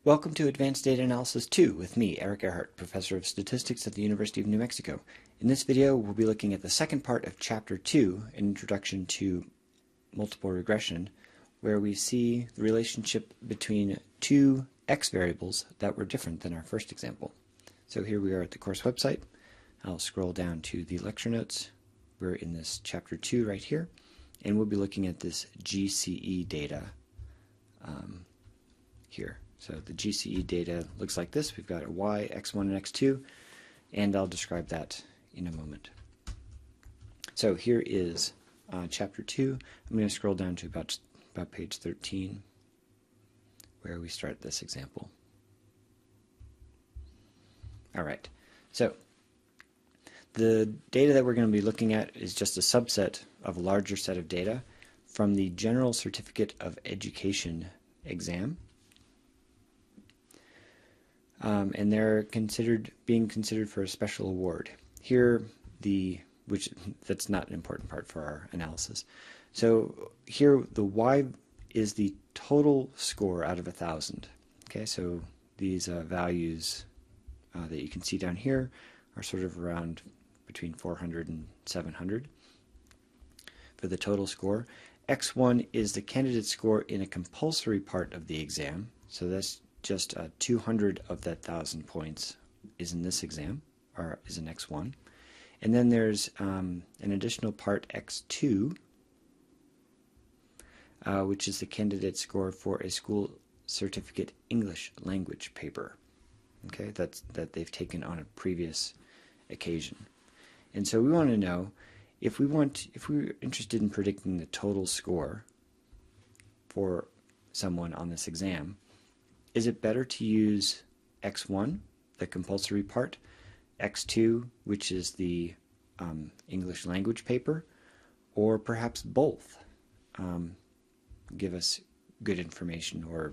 Welcome to Advanced Data Analysis 2 with me, Erik Erhardt, Professor of Statistics at the University of New Mexico. In this video, we'll be looking at the second part of Chapter 2, an introduction to multiple regression, where we see the relationship between two x variables that were different than our first example. So here we are at the course website. I'll scroll down to the lecture notes. We're in this Chapter 2 right here, and we'll be looking at this GCE data here. So the GCE data looks like this. We've got a y, x1, and x2, and I'll describe that in a moment. So here is Chapter 2. I'm going to scroll down to about page 13, where we start this example. All right. So the data that we're going to be looking at is just a subset of a larger set of data from the General Certificate of Education exam. And they're being considered for a special award. Here, that's not an important part for our analysis. So here, the y is the total score out of 1,000. Okay, so these values that you can see down here are sort of around between 400 and 700 for the total score. X1 is the candidate score in a compulsory part of the exam. So that's just 200 of that 1,000 points is in this exam, or is in X1. And then there's an additional part, X2, which is the candidate score for a school certificate English language paper. Okay, that they've taken on a previous occasion. And so we want to know if we're interested in predicting the total score for someone on this exam, is it better to use X1, the compulsory part, X2, which is the English language paper, or perhaps both give us good information or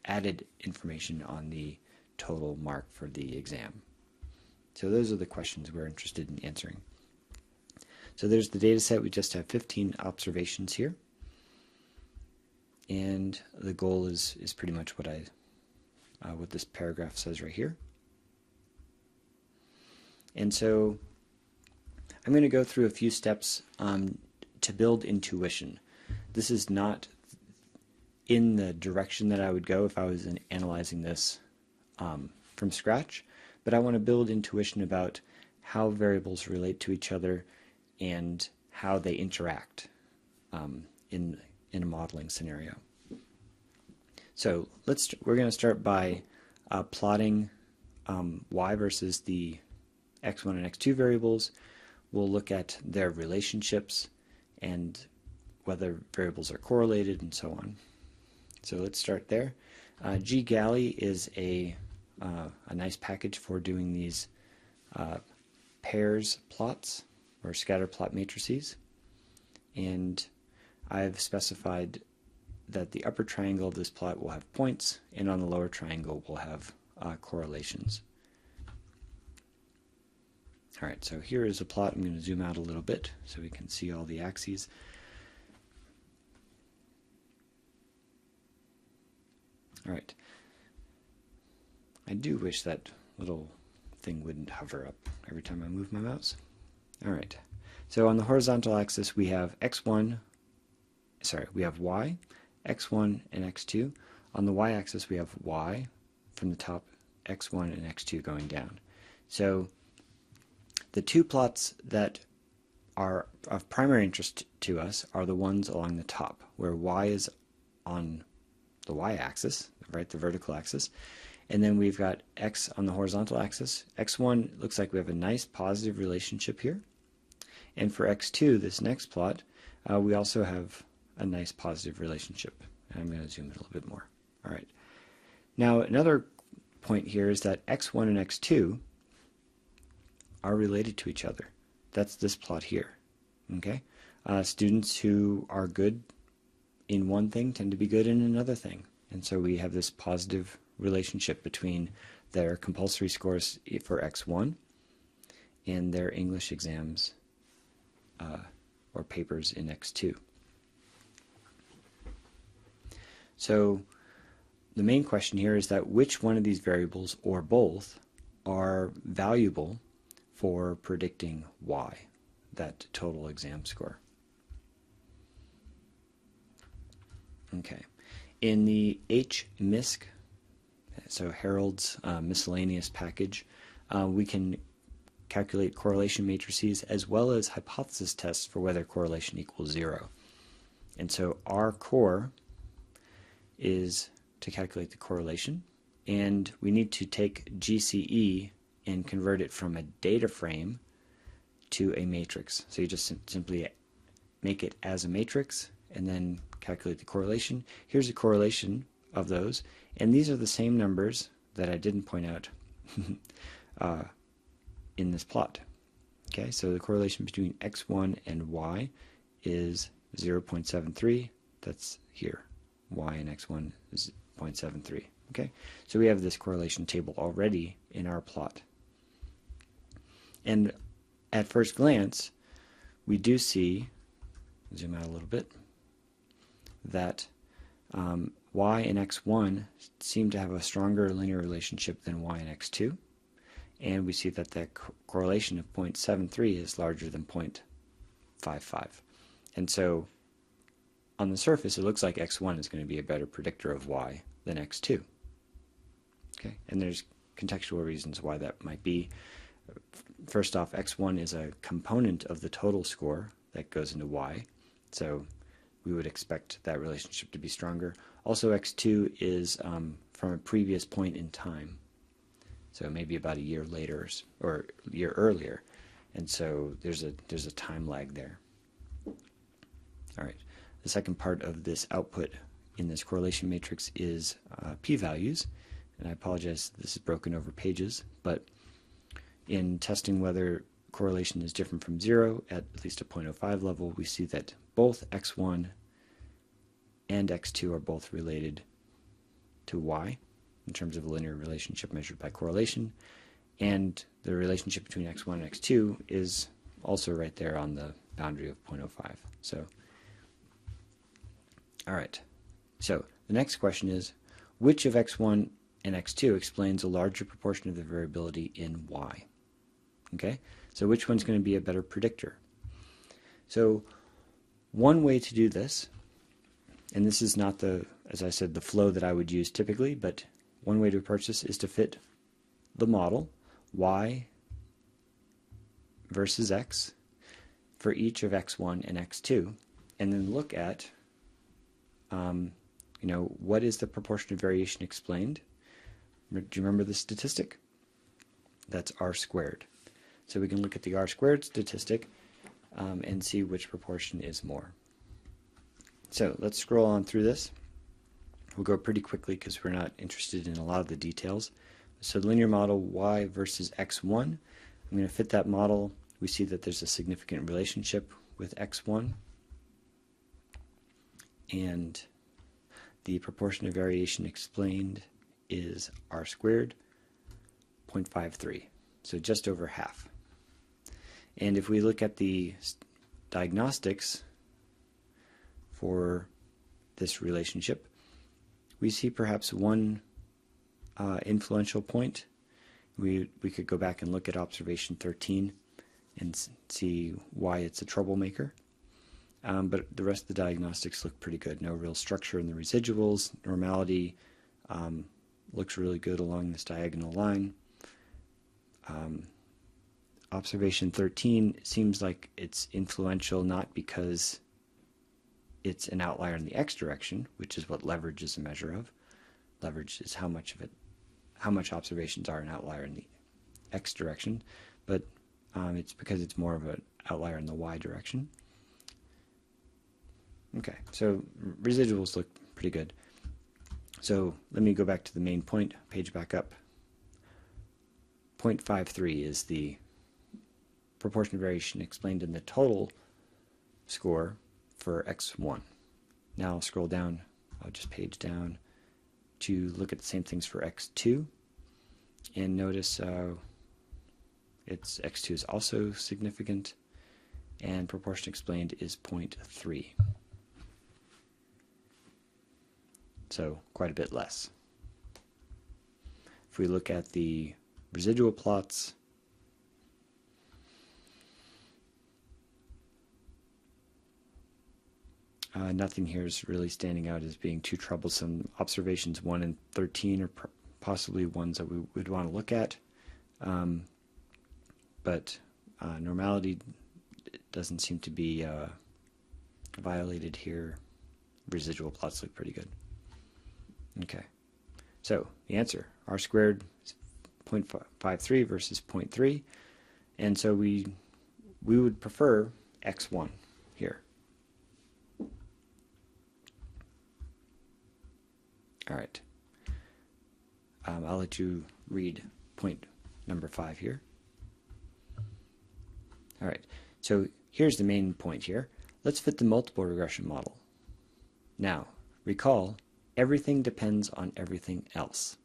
added information on the total mark for the exam? So those are the questions we're interested in answering. So there's the data set. We just have 15 observations here. And the goal is pretty much what what this paragraph says right here. And so I'm going to go through a few steps to build intuition. This is not in the direction that I would go if I was analyzing this from scratch, but I want to build intuition about how variables relate to each other and how they interact in a modeling scenario. So we're going to start by plotting y versus the x1 and x2 variables. We'll look at their relationships and whether variables are correlated and so on. So let's start there. gGally is a nice package for doing these pairs plots or scatter plot matrices. And I've specified that the upper triangle of this plot will have points, and on the lower triangle will have correlations. All right, so here is a plot. I'm going to zoom out a little bit so we can see all the axes. All right. I do wish that little thing wouldn't hover up every time I move my mouse. All right. So on the horizontal axis, we have we have y, x1, and x2. On the y-axis, we have y from the top, x1 and x2 going down. So the two plots that are of primary interest to us are the ones along the top, where y is on the y-axis, right, the vertical axis, and then we've got x on the horizontal axis. X1 looks like we have a nice positive relationship here, and for x2, this next plot, we also have a nice positive relationship. And I'm going to zoom in a little bit more. All right. Now another point here is that x1 and x2 are related to each other. That's this plot here. Okay. Students who are good in one thing tend to be good in another thing, and so we have this positive relationship between their compulsory scores for x1 and their English exams or papers in x2. So the main question here is that which one of these variables, or both, are valuable for predicting y, that total exam score. Okay. In the HMISC, so Harold's miscellaneous package, we can calculate correlation matrices as well as hypothesis tests for whether correlation equals 0. And so our core is to calculate the correlation, and we need to take GCE and convert it from a data frame to a matrix. So you just simply make it as a matrix and then calculate the correlation. Here's a correlation of those, and these are the same numbers that I didn't point out in this plot. Okay, so the correlation between x1 and y is 0.73. That's here. Y and x1 is 0.73. Okay, so we have this correlation table already in our plot. And at first glance, we do see, zoom out a little bit, that y and x1 seem to have a stronger linear relationship than y and x2. And we see that the correlation of 0.73 is larger than 0.55. And so on the surface, it looks like x1 is going to be a better predictor of y than x2. Okay, and there's contextual reasons why that might be. First off, x1 is a component of the total score that goes into y, so we would expect that relationship to be stronger. Also, x2 is from a previous point in time, so maybe about a year later or a year earlier, and so there's a time lag there. All right, the second part of this output in this correlation matrix is p-values, and I apologize this is broken over pages, but in testing whether correlation is different from 0 at least a 0.05 level, we see that both x1 and x2 are both related to y in terms of a linear relationship measured by correlation, and the relationship between x1 and x2 is also right there on the boundary of 0.05. So, all right. So the next question is, which of x1 and x2 explains a larger proportion of the variability in y? Okay, so which one's going to be a better predictor? So one way to do this, and this is not the, as I said, the flow that I would use typically, but one way to approach this is to fit the model y versus x for each of x1 and x2, and then look at what is the proportion of variation explained? Do you remember the statistic? That's r squared. So we can look at the r squared statistic and see which proportion is more. So let's scroll on through this. We'll go pretty quickly because we're not interested in a lot of the details. So the linear model y versus x1, I'm going to fit that model. We see that there's a significant relationship with x1, and the proportion of variation explained is r squared, 0.53, so just over half. And if we look at the diagnostics for this relationship, we see perhaps one influential point. We could go back and look at observation 13 and see why it's a troublemaker. But the rest of the diagnostics look pretty good. No real structure in the residuals. Normality looks really good along this diagonal line. Observation 13 seems like it's influential not because it's an outlier in the x direction, which is what leverage is a measure of. Leverage is how much observations are an outlier in the x direction, but it's because it's more of an outlier in the y direction. Okay, so residuals look pretty good. So let me go back to the main point, page back up. 0.53 is the proportion of variation explained in the total score for x1. Now I'll scroll down, I'll just page down to look at the same things for x2, and notice x2 is also significant, and proportion explained is 0.3. So quite a bit less. if we look at the residual plots, nothing here is really standing out as being too troublesome. Observations 1 and 13 are possibly ones that we would want to look at, but normality doesn't seem to be violated here. Residual plots look pretty good. Okay, so the answer, r squared is 0.53 versus 0.3, and so we would prefer x1 here. All right, I'll let you read point number 5 here. All right, so here's the main point here. Let's fit the multiple regression model. Now, recall, everything depends on everything else.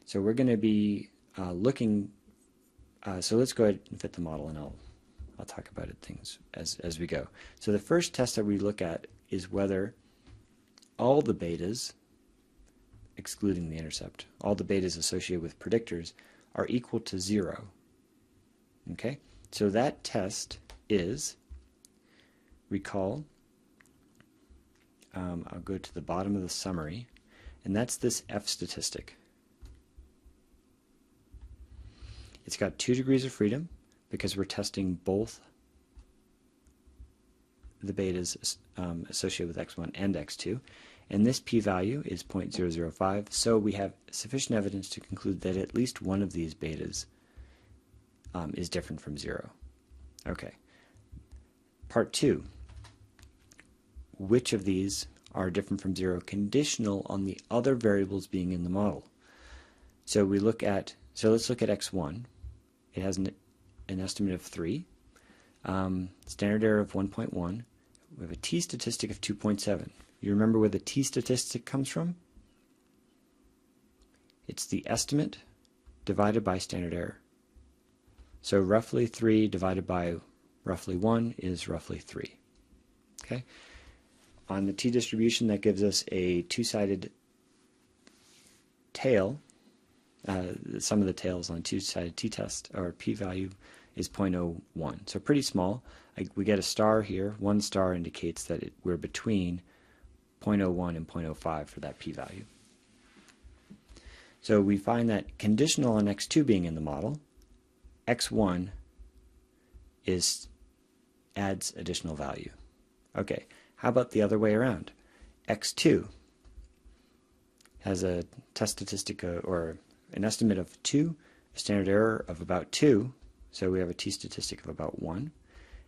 So we're going to be looking, so let's go ahead and fit the model, and I'll talk about things as we go. So the first test that we look at is whether all the betas, excluding the intercept, all the betas associated with predictors are equal to 0. Okay, so that test is, recall, I'll go to the bottom of the summary, and that's this F statistic. It's got 2 degrees of freedom because we're testing both the betas associated with x1 and x2, and this p-value is 0.005, so we have sufficient evidence to conclude that at least one of these betas is different from 0. Okay. Part 2. Which of these are different from 0, conditional on the other variables being in the model. So let's look at x1. It has an estimate of 3, standard error of 1.1. We have a t-statistic of 2.7. You remember where the t-statistic comes from? It's the estimate divided by standard error. So roughly 3 divided by roughly 1 is roughly 3. Okay? On the t-distribution, that gives us a two-sided tail. The sum of the tails on a two-sided t-test, or p-value, is 0.01. So pretty small. We get a star here. 1 star indicates that we're between 0.01 and 0.05 for that p-value. So we find that conditional on x2 being in the model, x1 adds additional value. Okay, how about the other way around? x2 has a test statistic or an estimate of 2, a standard error of about 2, so we have a t-statistic of about 1,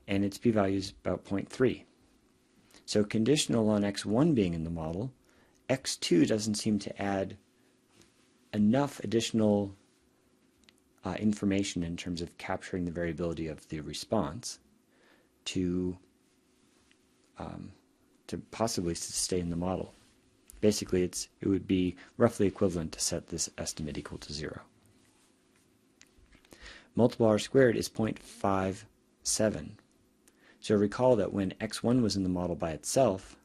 and its p-value is about 0.3. So conditional on x1 being in the model, x2 doesn't seem to add enough additional information in terms of capturing the variability of the response to possibly stay in the model. Basically, it would be roughly equivalent to set this estimate equal to 0. Multiple r squared is 0.57. So recall that when x1 was in the model by itself,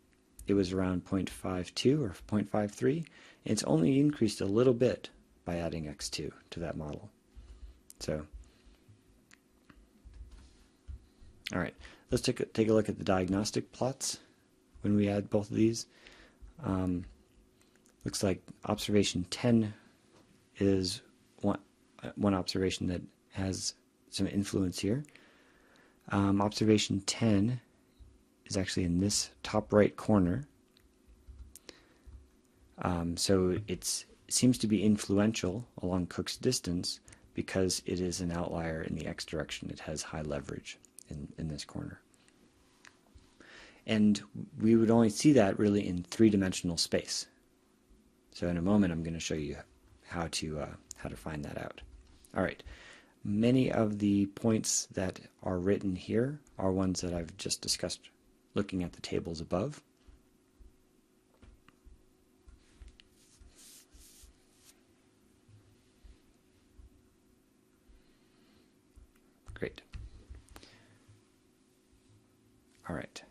it was around 0.52 or 0.53, and it's only increased a little bit by adding x2 to that model. So, all right, let's take a look at the diagnostic plots when we add both of these. Looks like observation 10 is one observation that has some influence here. Observation 10 is actually in this top right corner. So it seems to be influential along Cook's distance because it is an outlier in the x direction. It has high leverage in this corner. And we would only see that really in 3-dimensional space. So in a moment I'm going to show you how to find that out. All right. Many of the points that are written here are ones that I've just discussed looking at the tables above. Great. All right.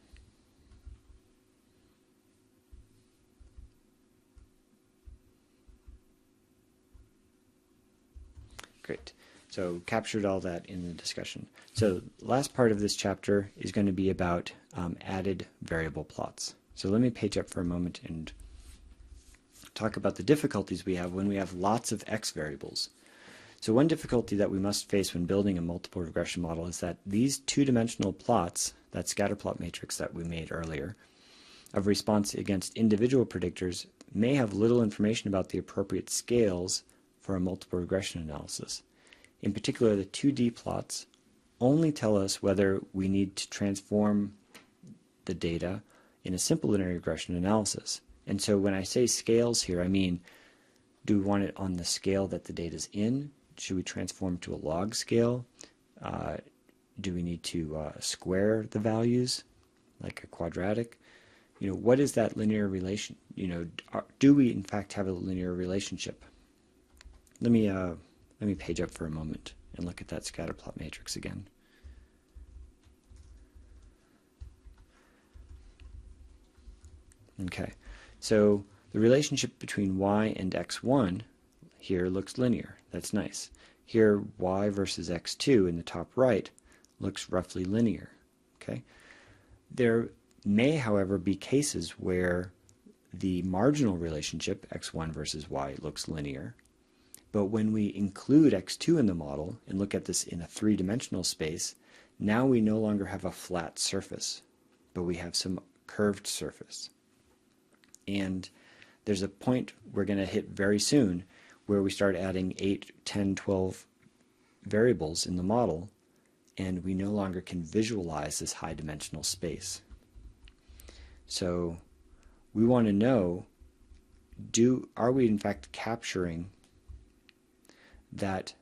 Great. So captured all that in the discussion. So last part of this chapter is going to be about added variable plots. So let me page up for a moment and talk about the difficulties we have when we have lots of x variables. So one difficulty that we must face when building a multiple regression model is that these two-dimensional plots, that scatter plot matrix that we made earlier, of response against individual predictors may have little information about the appropriate scales for a multiple regression analysis. In particular, the 2D plots only tell us whether we need to transform the data in a simple linear regression analysis. And so when I say scales here, I mean, do we want it on the scale that the data is in? Should we transform to a log scale? Do we need to square the values like a quadratic? You know, what is that linear relation? You know, do we in fact have a linear relationship? Let me page up for a moment and look at that scatter plot matrix again. Okay, so the relationship between y and x1 here looks linear. That's nice. Here, y versus x2 in the top right looks roughly linear. Okay, there may, however, be cases where the marginal relationship x1 versus y looks linear, but when we include x2 in the model and look at this in a three-dimensional space, now we no longer have a flat surface, but we have some curved surface. And there's a point we're going to hit very soon where we start adding 8, 10, 12 variables in the model, and we no longer can visualize this high-dimensional space. So we want to know, are we in fact capturing that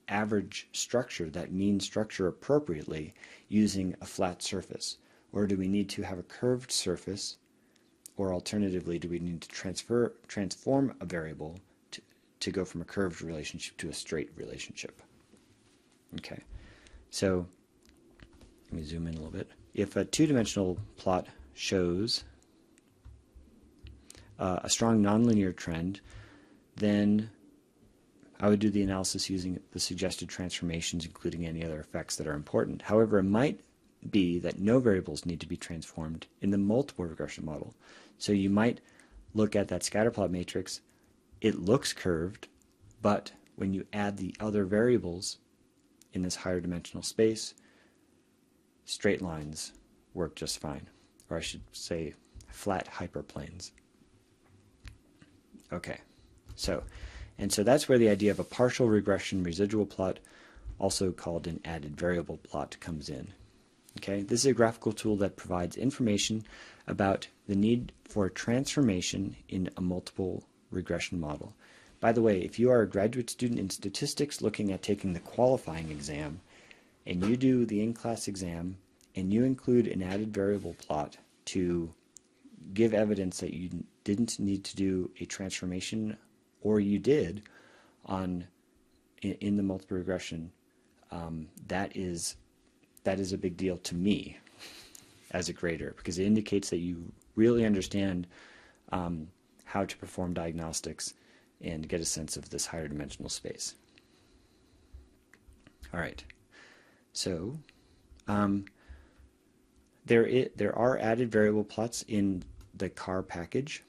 average structure, that mean structure appropriately using a flat surface? Or do we need to have a curved surface? Or alternatively, do we need to transform a variable to go from a curved relationship to a straight relationship? Okay, so let me zoom in a little bit. If a two-dimensional plot shows a strong nonlinear trend, then I would do the analysis using the suggested transformations, including any other effects that are important. However, it might be that no variables need to be transformed in the multiple regression model. So you might look at that scatterplot matrix. It looks curved, but when you add the other variables in this higher dimensional space, straight lines work just fine. Or I should say flat hyperplanes. Okay, so that's where the idea of a partial regression residual plot, also called an added variable plot, comes in. Okay, this is a graphical tool that provides information about the need for transformation in a multiple regression model. By the way, if you are a graduate student in statistics looking at taking the qualifying exam, and you do the in-class exam, and you include an added variable plot to give evidence that you didn't need to do a transformation, or you did in the multiple regression, that is a big deal to me as a grader, because it indicates that you really understand how to perform diagnostics and get a sense of this higher dimensional space. All right, so there are added variable plots in the CAR package,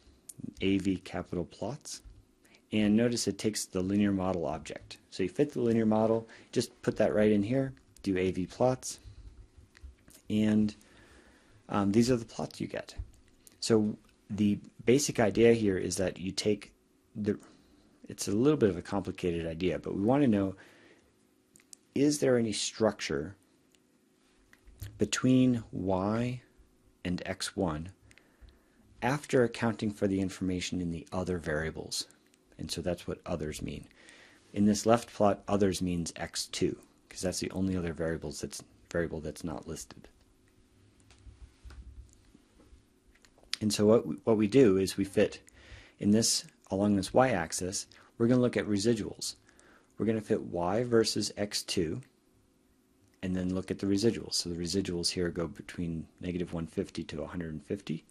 AV capital plots, and notice it takes the linear model object. So you fit the linear model, just put that right in here, do AV plots, and these are the plots you get. So the basic idea here is that you take it's a little bit of a complicated idea, but we want to know, is there any structure between y and x1 after accounting for the information in the other variables? And so that's what others mean. In this left plot, others means x2, because that's the only other variable that's not listed. And so what we do is we fit in this, along this y-axis, we're going to look at residuals. We're going to fit y versus x2, and then look at the residuals. So the residuals here go between -150 to 150.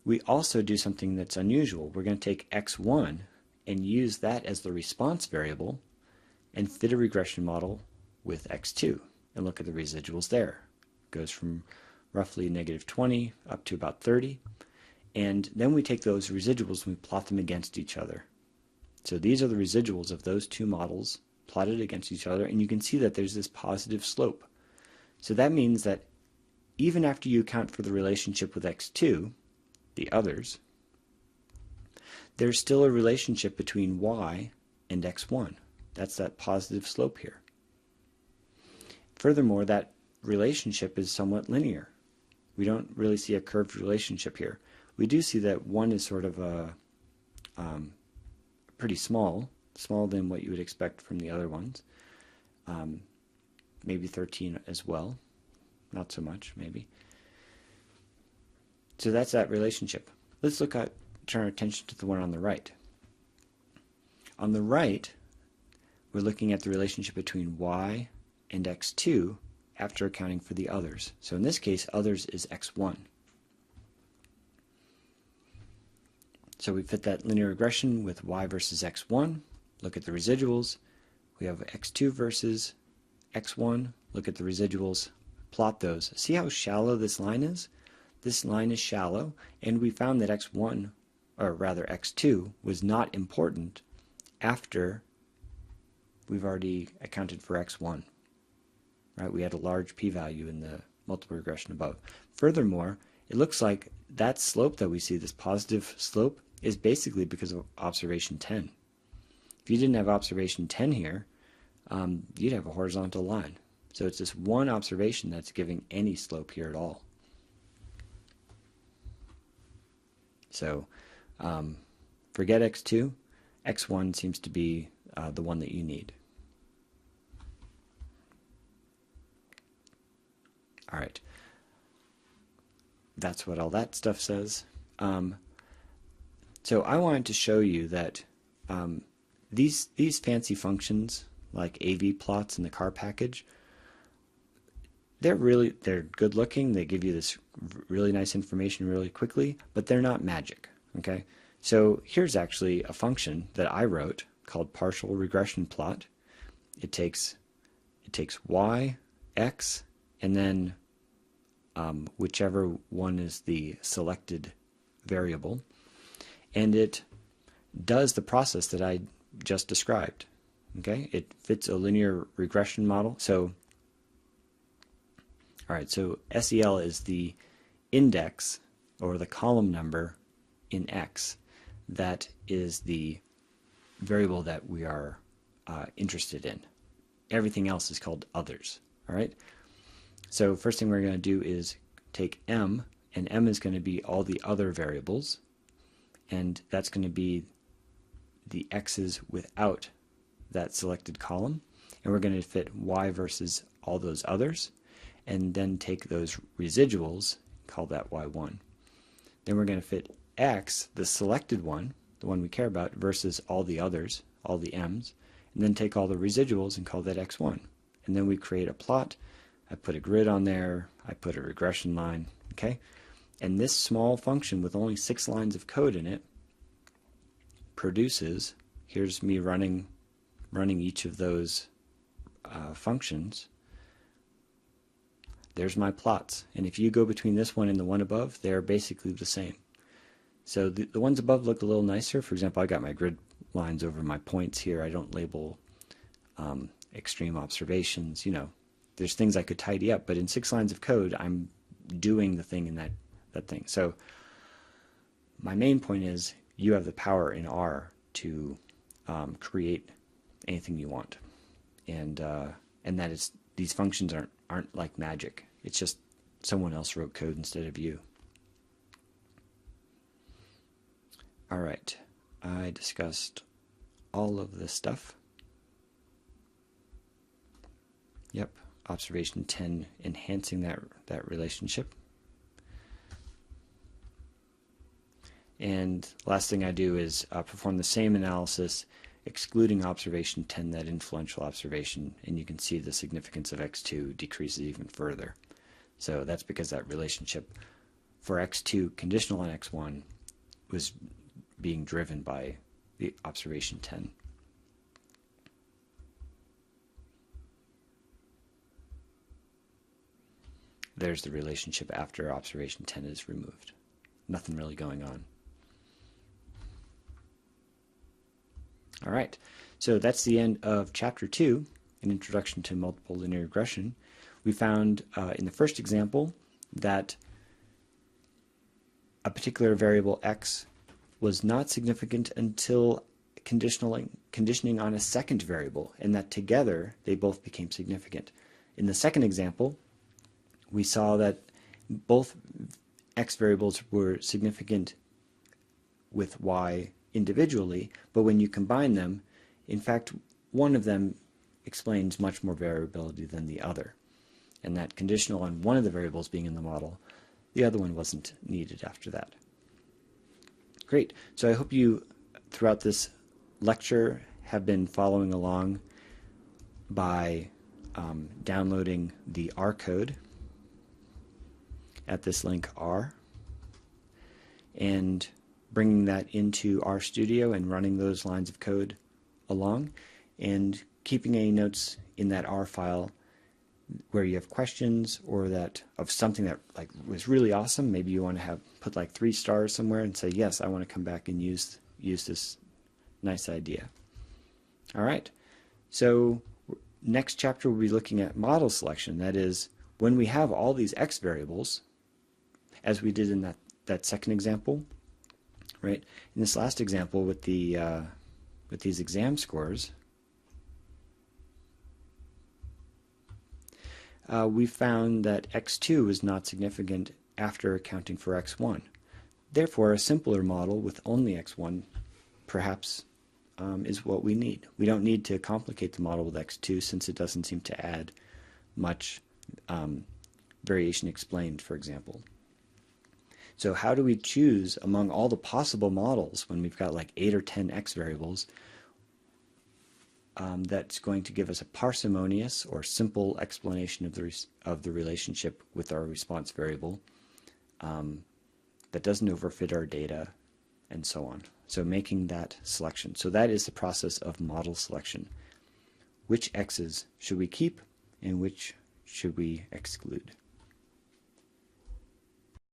We also do something that's unusual. We're going to take x1 and use that as the response variable and fit a regression model with x2 and look at the residuals there. It goes from roughly -20 up to about 30. And then we take those residuals and we plot them against each other. So these are the residuals of those two models plotted against each other, and you can see that there's this positive slope. So that means that even after you account for the relationship with x2, the others, there's still a relationship between y and x1. That's that positive slope here. Furthermore, that relationship is somewhat linear. We don't really see a curved relationship here. We do see that one is sort of a pretty smaller than what you would expect from the other ones. Maybe 13 as well. Not so much, maybe. So that's that relationship. Let's turn our attention to the one on the right. On the right, we're looking at the relationship between y and x2 after accounting for the others. So in this case, others is x1. So we fit that linear regression with y versus x1. Look at the residuals. We have x2 versus x1. Look at the residuals. Plot those. See how shallow this line is? This line is shallow, and we found that x1, or rather x2, was not important after we've already accounted for x1. Right? We had a large p-value in the multiple regression above. Furthermore, it looks like that slope that we see, this positive slope, is basically because of observation 10. If you didn't have observation 10 here, you'd have a horizontal line. So it's this one observation that's giving any slope here at all. So forget x2. x1 seems to be the one that you need. All right. That's what all that stuff says. So I wanted to show you that these fancy functions like AV plots in the car package, they're good looking. They give you this really nice information really quickly, but they're not magic. Okay. So here's actually a function that I wrote called partial regression plot. It takes y, x, and then whichever one is the selected variable, and it does the process that I just described. Okay, it fits a linear regression model. So, all right, so SEL is the index or the column number in X. That is the variable that we are interested in. Everything else is called others. All right. So first thing we're going to do is take M, and M is going to be all the other variables, and that's going to be the X's without that selected column, and we're going to fit Y versus all those others, and then take those residuals, call that Y1. Then we're going to fit X, the selected one, the one we care about, versus all the others, all the M's, and then take all the residuals and call that X1. And then we create a plot. I put a grid on there, I put a regression line, okay? And this small function with only 6 lines of code in it produces, here's me running each of those functions. There's my plots. And if you go between this one and the one above, they're basically the same. So the ones above look a little nicer. For example, I got my grid lines over my points here. I don't label extreme observations, you know. There's things I could tidy up, but in 6 lines of code, I'm doing the thing in that thing. So my main point is you have the power in R to create anything you want, and that is, these functions aren't like magic. It's just someone else wrote code instead of you. All right, I discussed all of this stuff. Yep. Observation 10, enhancing that relationship. And last thing I do is perform the same analysis, excluding observation 10, that influential observation, and you can see the significance of x2 decreases even further. So that's because that relationship for x2 conditional on x1 was being driven by the observation 10. There's the relationship after observation 10 is removed. Nothing really going on. All right, so that's the end of Chapter 2, an introduction to multiple linear regression. We found in the first example that a particular variable x was not significant until conditioning on a second variable, and that together they both became significant. In the second example, we saw that both x variables were significant with y individually, but when you combine them, in fact, one of them explains much more variability than the other. And that conditional on one of the variables being in the model, the other one wasn't needed after that. Great. So I hope you, throughout this lecture, have been following along by downloading the R code at this link R, and bringing that into RStudio and running those lines of code along, and keeping any notes in that R file where you have questions or that of something that like was really awesome. Maybe you want to put like 3 stars somewhere and say, yes, I want to come back and use this nice idea. All right, so next chapter we'll be looking at model selection. That is, when we have all these x variables, as we did in that second example, right? In this last example with these exam scores, we found that x2 is not significant after accounting for x1. Therefore, a simpler model with only x1 perhaps is what we need. We don't need to complicate the model with x2 since it doesn't seem to add much variation explained, for example. So how do we choose among all the possible models when we've got like 8 or 10 x variables that's going to give us a parsimonious or simple explanation of the relationship with our response variable that doesn't overfit our data, and so on. So making that selection. So that is the process of model selection. Which x's should we keep and which should we exclude?